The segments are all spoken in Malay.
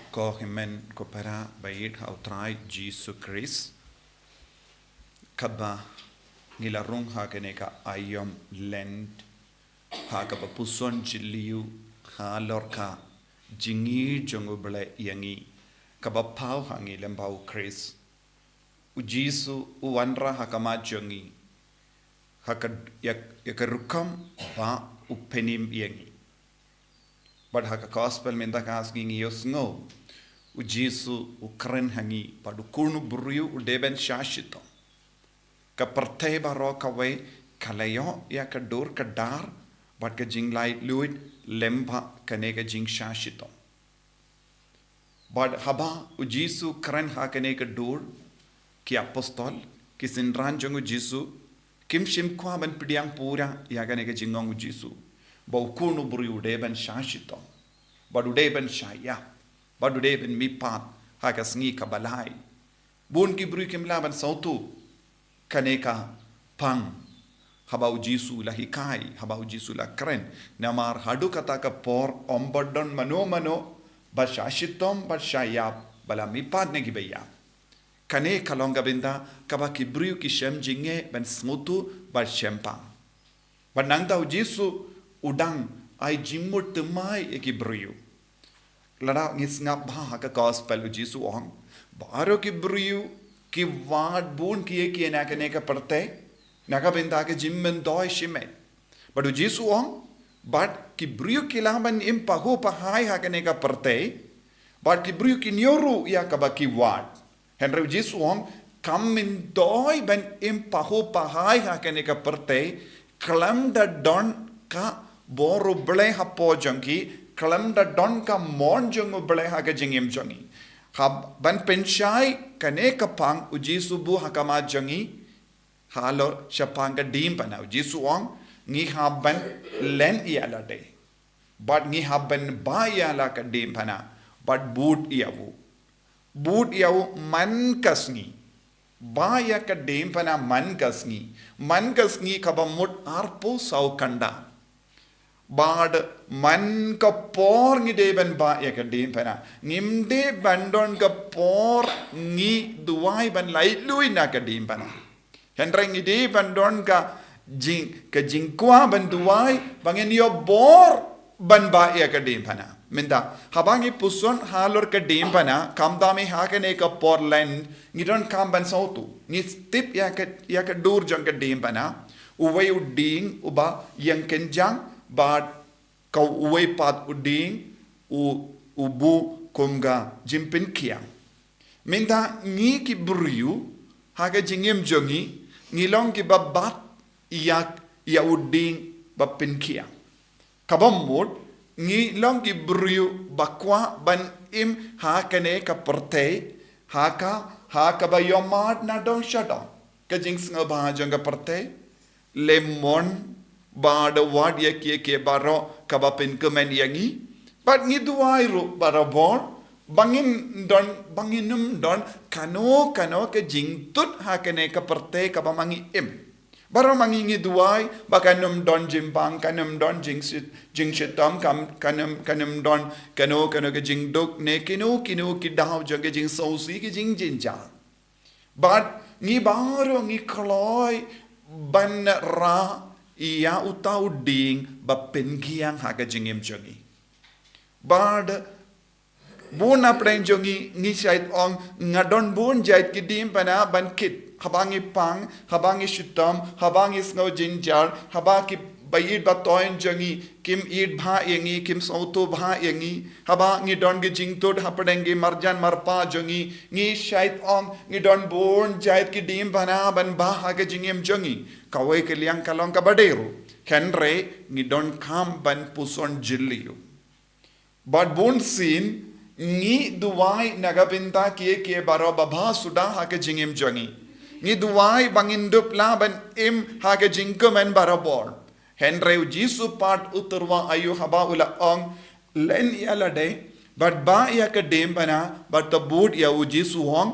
Kohimen kopera bait hautrai Jesus Christ kaba ngilarung hakeneka ayom lend hakaba puson jiliu halorka jingi jongobele yangi kaba pau hangi lembau Christ ujisu uwanra hakama jongi haka yakarukam ba upenim yangi but haka gospel minta kasking yosngo ujisu ukren hangi padu kurnu buriu udeben shashito ka partay baro kawe kalayo ya kadur kadar but ka jinglai luid lemba kanega jing shashito but haba ujisu kren ha kanega dur ki apostol ki sinran jongu jisu kim shim kwa ban pidiang pura ya kanega jingong ujisu bau kurnu buriu udeben shashito badu deben shaya badu deben mipat hakas ngi kabalai bun ki bru kim laban sautu kaneka pang habau jisu la hikai habau jisu la kren namar hadu kata ka por ombodon mano bashashitom bashaya bala mipat ne gibeya kane kalonga binda kaba ki bru ki shem jinge ben smutu ba shempang banang tau jisu udang ai jimut temai ki bru lada ngis ngap ba ka gospel jisu ong baro ki bru ki wad bun ki na ka perte naga benda ke jimmen doi shime badu jisu ong but ki bru ki laban im pahu pahai ha ka perte but ki bru ki nyoru ya ka ba ki wad henry jisu ong kam min doi ben im pahu pahai ha ka perte klam da don ka boru ble ha po jangki klam da don ka mon jong ble ha ka jingim jongi hab ban penchai kane kapang ujisu bu hakama jangi halo shapanga dim pana ujisu ong ngi haban len yala de but ngi haban ba yala ka dim pana but boot yawu man kasngi ba ya ka dim pana man kasngi kabamut arpo sau kanda bad man ka por ngi deben ba ya ka dim pana ngimde bandon ka por ngi duai ban lai lui na ka dim pana hendreng ngi de bandon ka jingkwa ban duai bangen yo bor ban ba ya ka dim pana minda habangi puson halor ka dim pana kamdami ha ka ne ka por len ngi don kam ban sautu ngi tip ya ka dur jang ka dim pana uwei uding uba yang kenjang but kau uwe pat uding ubu kumga jimpin kiang minta ngi ki buriu haga jingim jongi ngilong ki babat ya uding bapin kiang kabamut ngilong ki buriu bakwa ban im hakane ka perte haka ba yomat na dong shadong ka jings nga ba jang ka perte lemon bada wad ya ke baro kabapin kemen yangi but ngi duai ru barabon banginum don kano ke jingtut hakane ka perte ka bamangi im baro mangi ngi duai bakanum don jimpang kanum don jingshitam kanum don kano ke jingdok ne kino ki daw jage jing sausi ki jinja but ngi baro ngi kloi ban ra ia utau ding bapin kiang haga jingim jongi bad bun apren jongi ni sait ong ngadon bun jait kidim pana ban kit habangi pang habangi shitam habangi snow jinjar habaki bayid batoin jongi kim id bha yengi kim sauto bha yengi habangi don ge jingtod hapadengi marjan marpa jongi ni sait ong ni don bun jait kidim pana ban ba haga jingim jongi kawai ke liang kalong ka baderu henry ni don kam ban puson jilliu but bon sin ni duwai nagabinta ke baro baba suda ha ke jingim jongi ni duwai bangindup la ban im ha ke jingkumen barabor henry jisu part uturwa ayu haba ula ong len yala de but ba ya ke dem bana but the boot ya jisu hong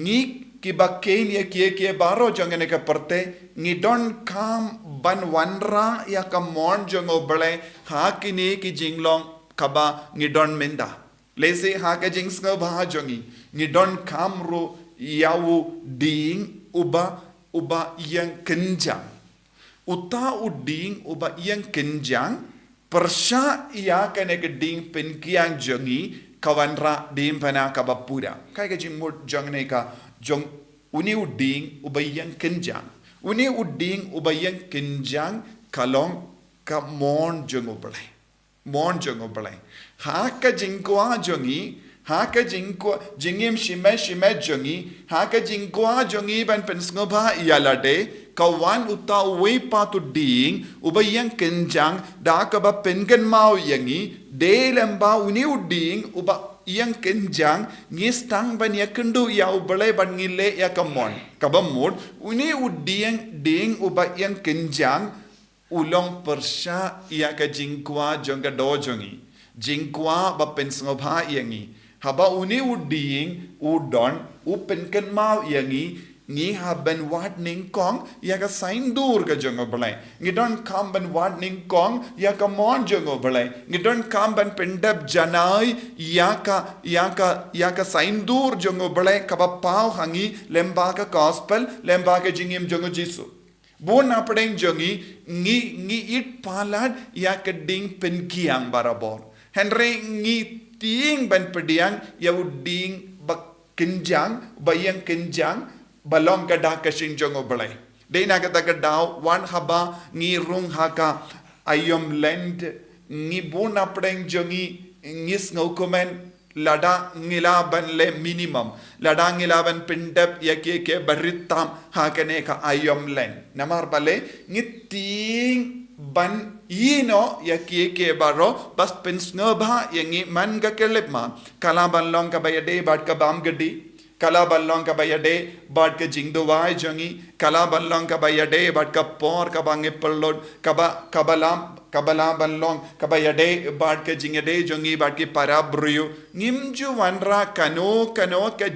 ni ki bakken ya ke baro jangane ka perte ni don kam ban wanra ya ka mon jango bale ha kini ki jinglong kaba ni don menda Lese haka jing snga jongi. Ni don kamro yawu ding uba yang kenjang. Uta uding uba yang kenjang. Persya ia kene geding penkiang jongi kawanra dim pana kabapura. Kai ka jimur jong ne ka jong uni uding uba yang kenjang. Uni uding uba yang kenjang kalong ka mon jong ubalai. Mon jong ubalai. Haka jingkwa jongi, haka jingkwa jingim shime jongi, haka jingkwa jongi ban pensngobha ialade, kawan uta uwe patu ding, ubayang kenjang, da kaba pengen mau yangi, de lemba uni uding, uba yang kenjang, ngistang ban yakendu ya ubalai ban ngile ya kamon, kabamud, uni uding ding uba yang kenjang, ulong persya ya ka jingkwa jonga dojongi. Jingkwa ba pensngobha yangi haba uni uding udon upenken mau yangi ngi haben wat ning kong ya ka sain dur ka jongo balai ngi don kam ban wat ning kong ya ka mon jongo balai ngi don kam ban pendab janai ya ka sain dur jongo balai ka ba pau hangi lemba ka gospel lemba ka jingim jongo jisu bon apdeng jongi ngi it palad ya ka ding penkiang barabor Henry ngi ting ban pediang ya uding bak kenjang bayang kenjang balong kada kasing jongo balai de na kata kadau wan haba ngi rung haka ayom land ngi bona preng jongi ngis ngokomen lada ngila ban le minimum lada ngila ban pindap ya ke baritam hakane ka ayom land namar bale ngi ting ban ino ya ke baro bas pensngobha yangi man ga kelepma kala banlong ka bayade bat ka bam gadi kala banlong ka bayade bat ka jingdowai jongi kala banlong ka bayade bat ka por ka bange pellod kabala banlong ka bayade bat ka jingade jongi bat ki parabruyu ngimju wanra kano ka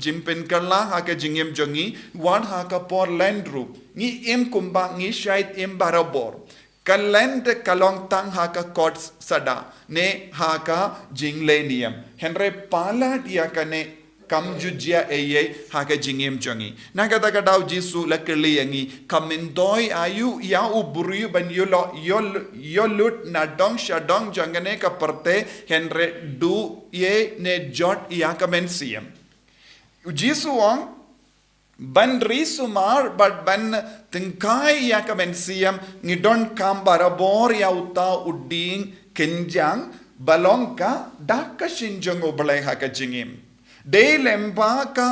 jimpen kala ha ka jingem jongi wan ha ka por landru ngi em kumba ngi shait em barabor Kalend kalong tang haka kots sada ne haka jinglenium henry pala dia kane kamjujia eye haka jingem jongi nagata kadau jisu lakeli yangi kamendoi ayu ya uburu ban yolut nadong shadong jangane ka perte henry du ye ne jot ya kamensium jisu wang ban risumar but ban tingkai ya kamensiam ngidon kam barabor ya uta uding kenjang balongka daka shinjong oblai haka jingim de lemba ka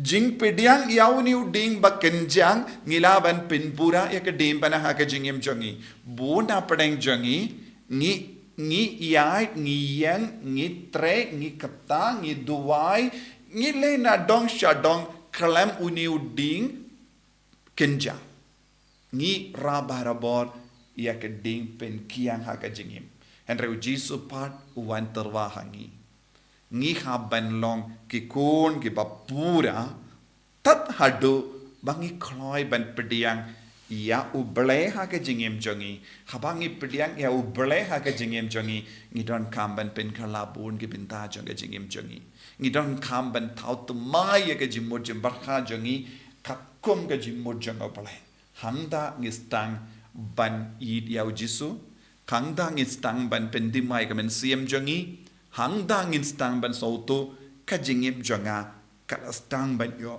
jing pediang yauni uding ba kenjang ngilaban pinpura ya ka dim bana haka jingim jongi buna padeng jongi ngi yai ngi yang ngi tre ngi kata ngi duai ngi le na dong shadong kalam uni uding kenjang ngi rabarabor ya ka ding pen kiang haka jingim henry jisu pat uwan terwahangi ngi haban long ki kon ki bapura tat hadu bangi kloi ban pediang ya uble haka jingim jongi habangi pediang ya uble haka jingim jongi ngi don kamban pen kalabun ki binta jonga jingim jongi ngi don kamban tau tu mai ya ka jimur jimbarkha jongi kakum ka jimur jonga uble hangda ngi stang ban id ya jisu hangda ngi stang ban pendimai ka men siam jongi hangda ngi stang ban sautu ka jingim jonga ka stang ban yo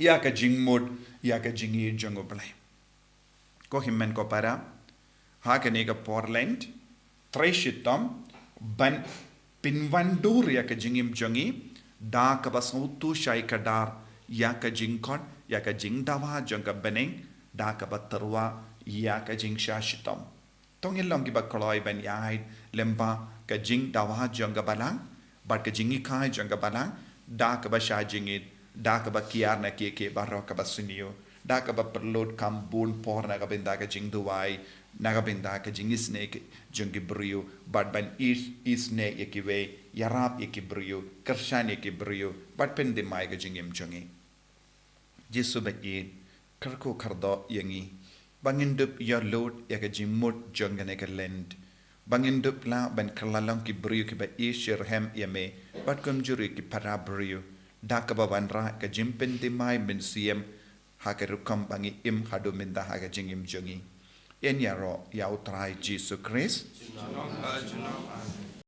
ya ka jingmud ya ka jingi jongo blai ko himmen ko para ha ka ne ka porland treshitam ban pinwandur ya ka jingim jongi da ka basautu shai kadar ya ka jingkon ya ka jingdawa jonga beneng da ka batarwa ya ka jingsha tong ilong ki bakloi ban yai lemba ka jingdawa jonga balang bat ka jingi khai jonga balang da ka basha jingit da ka ba kiar na ke baro ka basunio da ka ba perlod kambun por na ka binda ka jingduwai na ka binda ka jingis ne jongi brio bat ban is ne ekiwe yarap ekibrio kershan ekibrio bat pende mai ka jingim jongi jisu ba e karko kardo yangi bangindup ya load ya ka jimut jongane ka lend bangin dupla ban kerlalang ki beriu ki ba ishirhem yame bat kum juri ki para beriu dakaba banra ka jimpen timai min siem hakerukam bangi im hadu minda haga jingim jungi en yaro ya utrai Jesus Christ